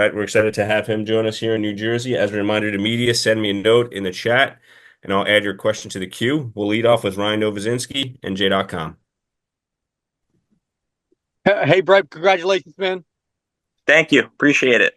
Brett. We're excited to have him join us here in New Jersey. As a reminder to media, send me a note in the chat and I'll add your question to the queue. We'll lead off with Ryan Novozinski and J.com. Hey, Brett, congratulations, man. Thank you. Appreciate it.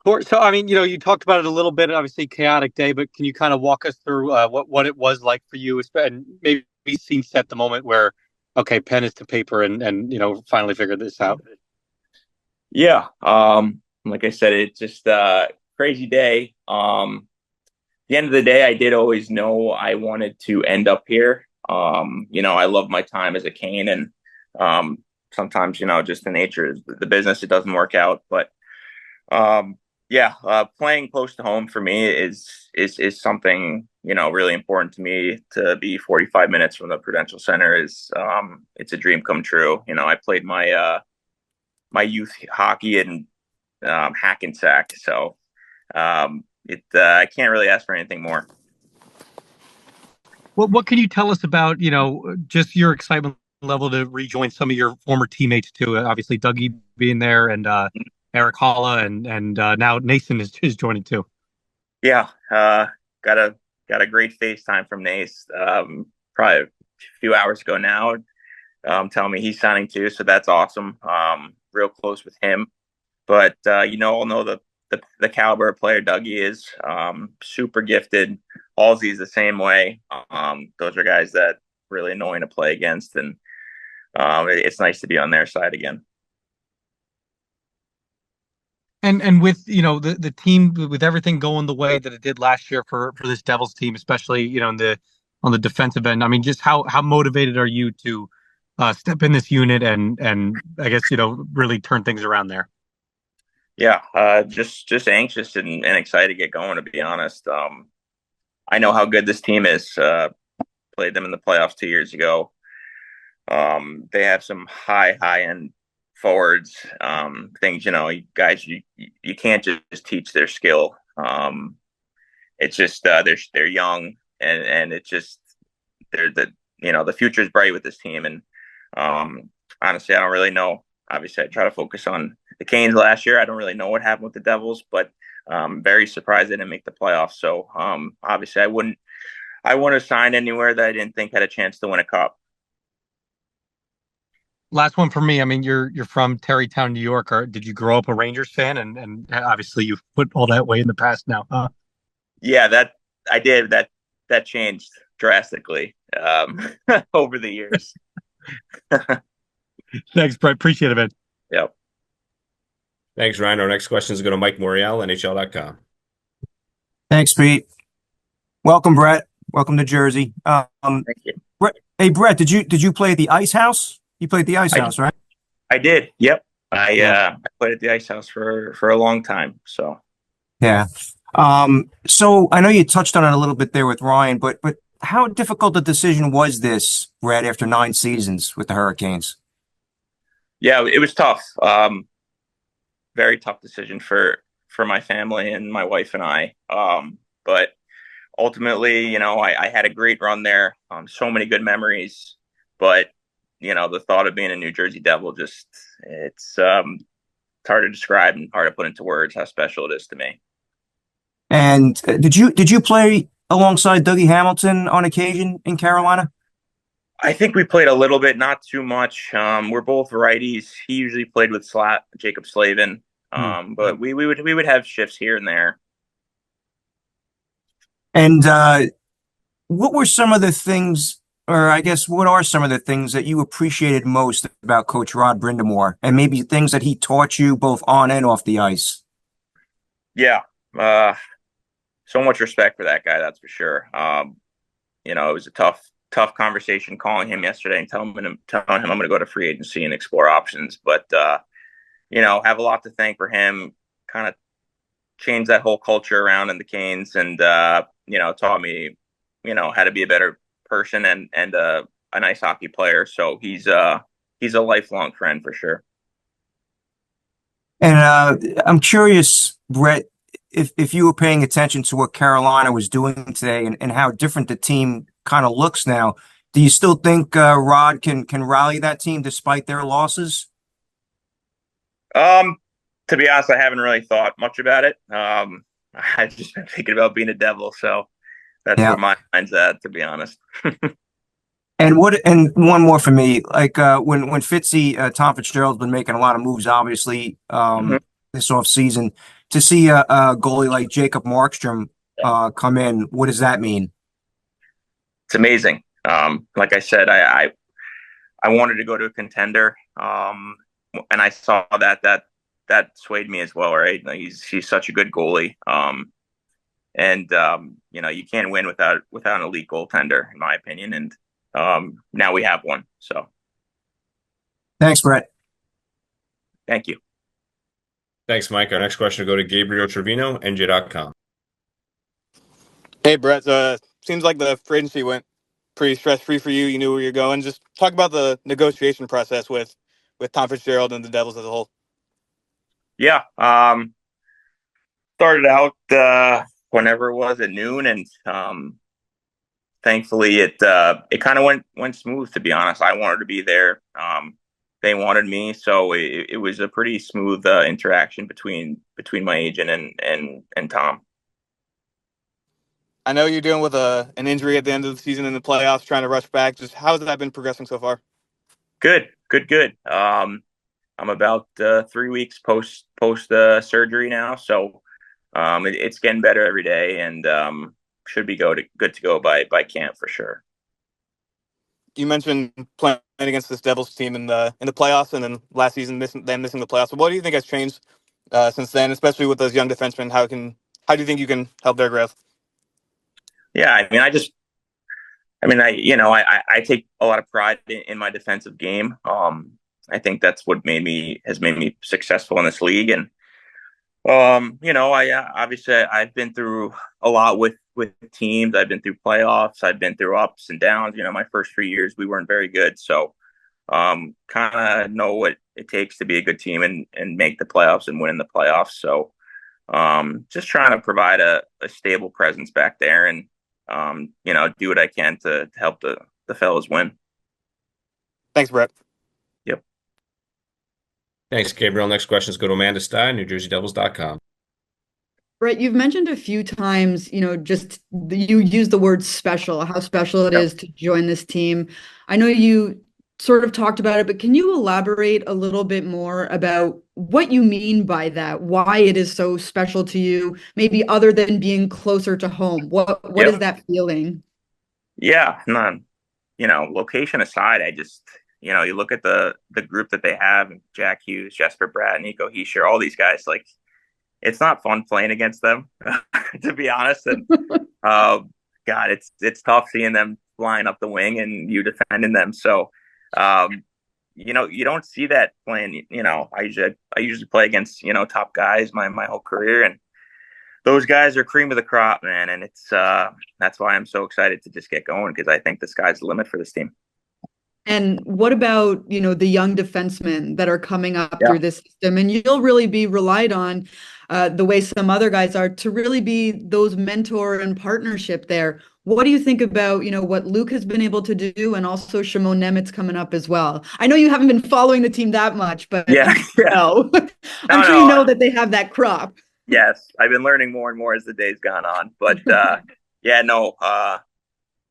So, I mean, you talked about it a little bit, obviously chaotic day, but can you kind of walk us through what it was like for you, and maybe scene set the moment where, okay, pen is to paper, and finally figured this out. Yeah. Like I said, it's just a crazy day. At the end of the day, I did always know I wanted to end up here. I love my time as a Cane, and sometimes, just the nature of the business, it doesn't work out. But yeah, playing close to home for me is something, really important to me. To be 45 minutes from the Prudential Center is it's a dream come true. I played my youth hockey in Hackensack, so I can't really ask for anything more. What can you tell us about, just your excitement level to rejoin some of your former teammates too? Obviously, Dougie being there, and Eric Holla, and now Nathan is joining too. Yeah, got a great FaceTime from Nace probably a few hours ago now, telling me he's signing too, so that's awesome. Real close with him, but I'll know the caliber of player Dougie is. Super gifted. Halsey's the same way. Those are guys that really annoying to play against, and it's nice to be on their side again. And with the team, with everything going the way that it did last year for this Devils team, especially on the defensive end, I mean, just how motivated are you to step in this unit and I guess really turn things around there? Yeah, just anxious and excited to get going. To be honest, I know how good this team is. Played them in the playoffs 2 years ago. They have some high end forwards. Things guys, you can't just teach their skill. It's just they're young, and it's just they're the future is bright with this team. And honestly, I don't really know. Obviously, I try to focus on the Canes last year. I don't really know what happened with the Devils, but very surprised they didn't make the playoffs. So obviously, I wouldn't have signed anywhere that I didn't think had a chance to win a cup. Last one for me. I mean, you're from Terrytown, New York. Did you grow up a Rangers fan? And obviously, you've put all that way in the past now, huh? Yeah, that I did. That changed drastically over the years. Thanks, Brett. Appreciate it, man. Yep. Thanks, Ryan. Our next question is going to Mike Morial, NHL.com. Thanks, Pete. Welcome, Brett. Welcome to Jersey. Thank you. Hey, Brett, did you play at the Ice House? You played at the Ice House, right? I did. Yep. I played at the Ice House for a long time. So yeah. So I know you touched on it a little bit there with Ryan, but how difficult a decision was this, Brett, after 9 seasons with the Hurricanes? Yeah, it was tough. Very tough decision for my family and my wife and I. But ultimately, I had a great run there. So many good memories, but the thought of being a New Jersey Devil it's hard to describe and hard to put into words how special it is to me. And did you play alongside Dougie Hamilton on occasion in Carolina? I think we played a little bit, not too much. We're both righties. He usually played with Jacob Slavin, but we would have shifts here and there. And what were some of the things, or I guess what are some of the things that you appreciated most about Coach Rod Brind'Amour, and maybe things that he taught you both on and off the ice? Yeah, so much respect for that guy, that's for sure. It was a tough conversation calling him yesterday and telling him I'm going to go to free agency and explore options. But have a lot to thank for him. Kind of changed that whole culture around in the Canes, and taught me how to be a better person and a nice hockey player. So he's a lifelong friend for sure. And I'm curious, Brett, if you were paying attention to what Carolina was doing today and how different the team kind of looks now, do you still think Rod can rally that team despite their losses? To To be honest, I haven't really thought much about it. I've just been thinking about being a Devil, so that's Yeah. where my mind's at, to be honest. And one more for me, like when Fitzy Tom Fitzgerald's been making a lot of moves, obviously, Mhm. this off season, to see a goalie like Jacob Markstrom come in, what does that mean? It's amazing. Like I said, I wanted to go to a contender, and I saw that swayed me as well. Right, like he's such a good goalie, and you can't win without an elite goaltender, in my opinion. And now we have one. So Thanks, Brett. thank you. Thanks, Mike. Our next question will go to Gabriel Trevino, NJ.com. Hey, Brett. Seems like the free agency went pretty stress-free for you. You knew where you're going. Just talk about the negotiation process with Tom Fitzgerald and the Devils as a whole. Yeah, started out whenever it was at noon, and thankfully it kind of went smooth. To be honest, I wanted to be there. They wanted me, so it was a pretty smooth interaction between my agent and Tom. I know you're dealing with an injury at the end of the season in the playoffs, trying to rush back. Just how has that been progressing so far? Good, good, good. I'm about 3 weeks post surgery now, so it's getting better every day, and should be good to go by camp for sure. You mentioned playing against this Devils team in the playoffs, and then last season missing the playoffs. So what do you think has changed since then, especially with those young defensemen? How do you think you can help their growth? Yeah, I take a lot of pride in my defensive game. I think that's what has made me successful in this league. And I obviously I've been through a lot with teams. I've been through playoffs. I've been through ups and downs. My first 3 years we weren't very good, so kind of know what it takes to be a good team and make the playoffs and win in the playoffs. So just trying to provide a stable presence back there and do what I can to help the fellas win. Thanks, Brett. Yep. Thanks, Gabriel. Next questions go to Amanda Stein, NewJerseyDevils.com. Brett, you've mentioned a few times, just you use the word special, how special it Yep. is to join this team. I know you sort of talked about it, but can you elaborate a little bit more about what you mean by that? Why it is so special to you, maybe other than being closer to home? What is Yep. that feeling? Yeah, none. Location aside, I just you look at the group that they have: Jack Hughes, Jesper Bratt, Nico Hischier, all these guys. Like, it's not fun playing against them, to be honest. And God, it's tough seeing them flying up the wing and you defending them. So, you don't see that playing. I usually play against top guys my whole career, and those guys are cream of the crop, man. And it's that's why I'm so excited to just get going, because I think the sky's the limit for this team. And what about, the young defensemen that are coming up Yeah. through this system? And you'll really be relied on the way some other guys are to really be those mentor and partnership there. What do you think about, what Luke has been able to do, and also Shimon Nemitz coming up as well? I know you haven't been following the team that much, but Yeah, yeah. no. I'm No, sure you no. know that they have that crop. Yes, I've been learning more and more as the day's gone on. But yeah, no,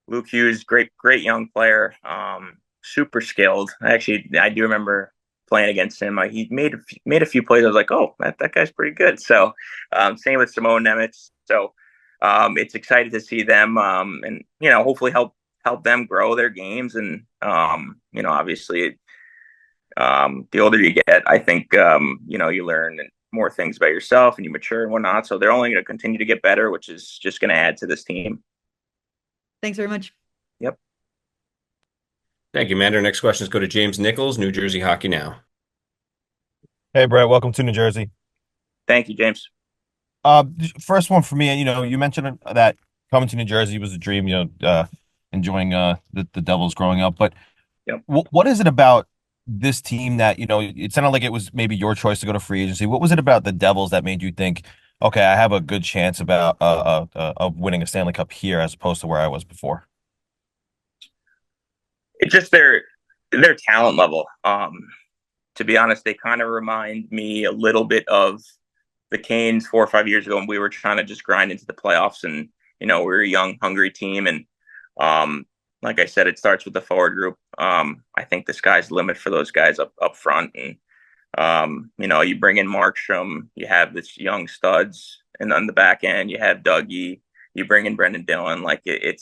Luke Hughes, great young player, super skilled. Actually, I do remember playing against him. He made a few plays. I was like, oh, that guy's pretty good. So same with Simone Nemitz. So it's excited to see them, and hopefully help them grow their games. And obviously, the older you get, I think you learn more things about yourself and you mature and whatnot. So they're only going to continue to get better, which is just going to add to this team. Thanks very much. Yep. Thank you, Amanda. Next questions go to James Nichols, New Jersey Hockey Now. Hey, Brett, welcome to New Jersey. Thank you, James. First one for me, you mentioned that coming to New Jersey was a dream, enjoying the Devils growing up. But Yep. what is it about this team that, it sounded like it was maybe your choice to go to free agency. What was it about the Devils that made you think, okay, I have a good chance of winning a Stanley Cup here as opposed to where I was before? It's just their talent level. to be honest, they kind of remind me a little bit of the Canes 4 or 5 years ago when we were trying to just grind into the playoffs, and we were a young, hungry team. And um, like I said, it starts with the forward group. I think the sky's the limit for those guys up front, and you bring in Markstrom, you have this young studs, and on the back end, you have Dougie. You bring in Brendan Dillon. Like it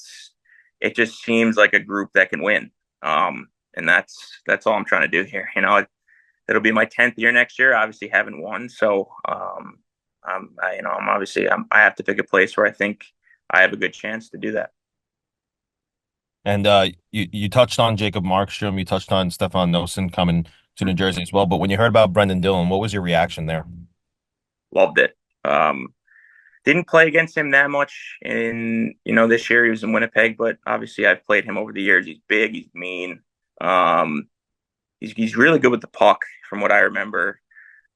just seems like a group that can win. And that's all I'm trying to do here. It'll be my 10th year next year. Obviously, haven't won, so I have to pick a place where I think I have a good chance to do that. And you touched on Jacob Markstrom, you touched on Stefan Noesen coming to New Jersey as well. But when you heard about Brendan Dillon, what was your reaction there? Loved it. Didn't play against him that much in this year. He was in Winnipeg, but obviously I've played him over the years. He's big, he's mean. He's really good with the puck, from what I remember.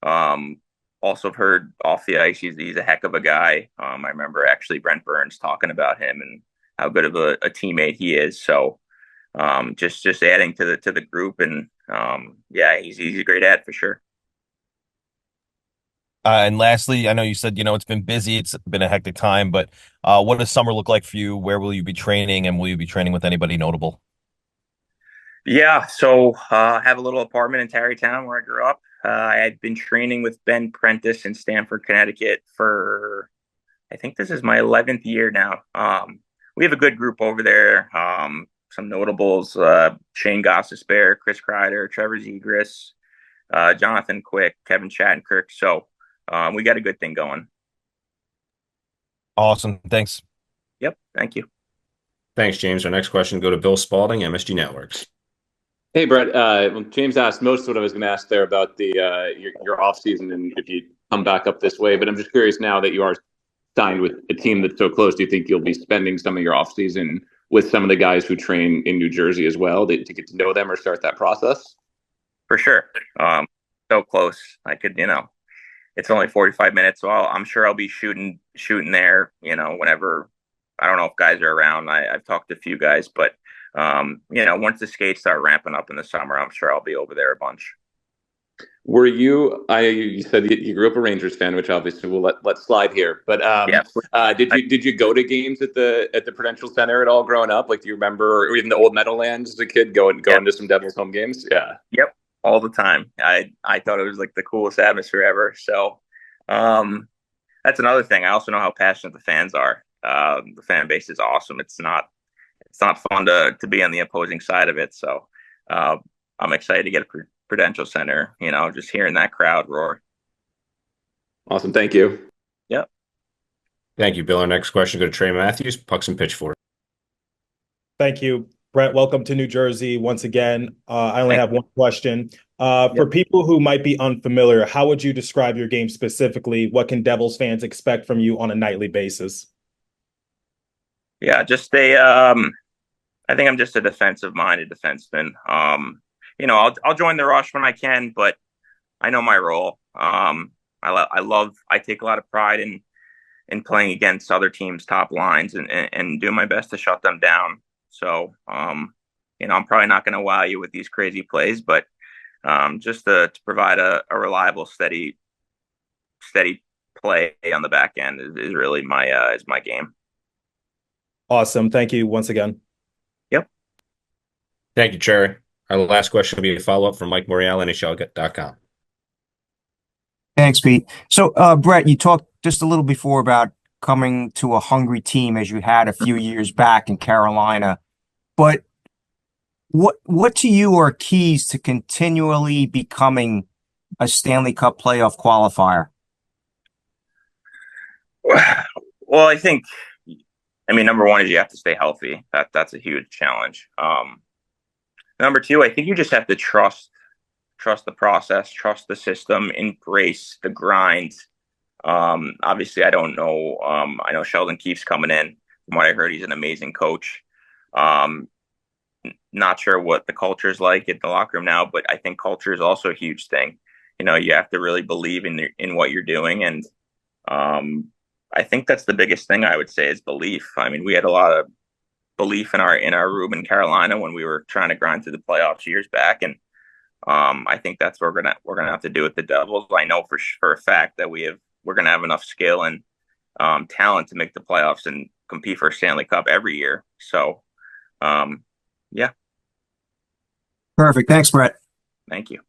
Also heard off the ice, he's a heck of a guy. I remember actually Brent Burns talking about him and how good of a teammate he is. So just adding to the group, and yeah, he's a great ad for sure. And lastly, I know you said, it's been busy. It's been a hectic time, but what does summer look like for you? Where will you be training, and will you be training with anybody notable? Yeah, so I have a little apartment in Tarrytown where I grew up. I had been training with Ben Prentice in Stamford, Connecticut for, I think this is my 11th year now. We have a good group over there. Some notables, Shane Gostisbehere, Chris Kreider, Trevor Zegras, Jonathan Quick, Kevin Shattenkirk. So we got a good thing going. Awesome. Thanks. Yep. Thank you. Thanks, James. Our next question go to Bill Spalding, MSG Networks. Hey, Brett. James asked most of what I was going to ask there about your off season and if you come back up this way. But I'm just curious, now that you are signed with a team that's so close, do you think you'll be spending some of your off season with some of the guys who train in New Jersey as well to get to know them or start that process? For sure. So close. I could, it's only 45 minutes, so I'm sure I'll be shooting there. Whenever. I don't know if guys are around. I've talked to a few guys, but once the skates start ramping up in the summer, I'm sure I'll be over there a bunch. Were you? You said you grew up a Rangers fan, which obviously we'll let slide here. But Yeah. Did you go to games at the Prudential Center at all growing up? Like, do you remember, or even the old Meadowlands as a kid, going to some Devils home games? Yeah. Yep. All the time. I thought it was like the coolest atmosphere ever. So that's another thing. I also know how passionate the fans are. The fan base is awesome. It's not fun to be on the opposing side of it. So I'm excited to get a Prudential Center, just hearing that crowd roar. Awesome. Thank you. Yep. Thank you, Bill. Our next question go to Trey Matthews, Pucks and Pitchfork. Thank you, Brett. Welcome to New Jersey once again. I only have one question. For people who might be unfamiliar, how would you describe your game specifically? What can Devils fans expect from you on a nightly basis? Yeah, I think I'm just a defensive-minded defenseman. I'll join the rush when I can, but I know my role. I take a lot of pride in playing against other teams' top lines and do my best to shut them down. So, I'm probably not going to wow you with these crazy plays, but just to provide a reliable, steady play on the back end is really my game. Awesome. Thank you once again. Yep. Thank you, Cherry. Our last question will be a follow-up from Mike Morial, NHL.com. Thanks, Pete. So, Brett, you talked just a little before about coming to a hungry team as you had a few years back in Carolina. But what to you are keys to continually becoming a Stanley Cup playoff qualifier? Well, I think, number one is you have to stay healthy. That's a huge challenge. Number two, I think you just have to trust the process, trust the system, embrace the grind. Obviously, I don't know. I know Sheldon Keefe's coming in. From what I heard, he's an amazing coach. Not sure what the culture is like in the locker room now, but I think culture is also a huge thing. You have to really believe in what you're doing, and I think that's the biggest thing I would say is belief. We had a lot of belief in our room in Carolina when we were trying to grind through the playoffs years back, and I think that's what we're gonna have to do with the Devils. I know for a fact that we're gonna have enough skill and talent to make the playoffs and compete for a Stanley Cup every year. So, yeah, Perfect. Thanks, Brett. thank you.